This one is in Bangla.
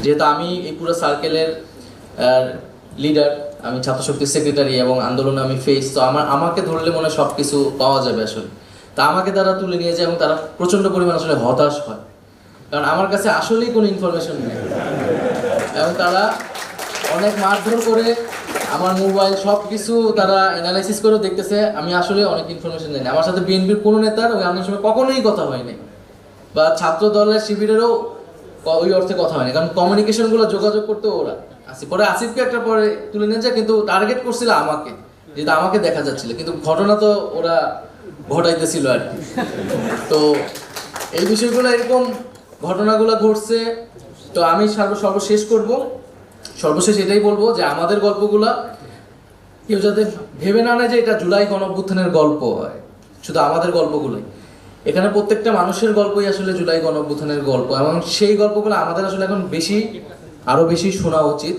যেহেতু আমি এই পুরো সার্কেলের লিডার, আমি ছাত্র শক্তির সেক্রেটারি এবং আন্দোলনে আমি ফেস, তো আমাকে ধরলে মনে হয় সব কিছু পাওয়া যাবে আসলে। তা আমাকে তারা তুলে নিয়ে যায় এবং তারা প্রচণ্ড পরিমাণ আসলে হতাশ হয়, কারণ আমার কাছে আসলেই কোনো ইনফরমেশন নেই এবং তারা অনেক মারধর করে আমার মোবাইল সব কিছু তারা অ্যানালাইসিস করেও দেখতেছে আমি আসলে অনেক ইনফরমেশন নেই। আমার সাথে বিএনপির কোনো নেতার ওই আন্দোলনের সময় কখনোই কথা হয়নি, বা ছাত্র দলের শিবিরেরও ওই অর্থে কথা হয়নি, কারণ কমিউনিকেশনগুলো যোগাযোগ করতে ওরা পরে আসিফকে একটা পরে তুলে নিয়ে যায়, কিন্তু টার্গেট করছিল আমাকে, যেটা আমাকে দেখা যাচ্ছিল, কিন্তু ঘটনা তো ওরা ঘটাইতেছিল আর কি। তো এই বিষয়গুলো এরকম ঘটনাগুলো ঘটছে। তো আমি সর্বশেষ এটাই বলবো যে আমাদের গল্পগুলা কেউ যাতে ভেবে না নেয় যে এটা জুলাই গণঅভ্যুত্থানের গল্প হয়, শুধু আমাদের গল্পগুলোই। এখানে প্রত্যেকটা মানুষের গল্পই আসলে জুলাই গণঅভ্যুত্থানের গল্প, এবং সেই গল্পগুলো আমাদের আসলে এখন আরো বেশি শোনা উচিত।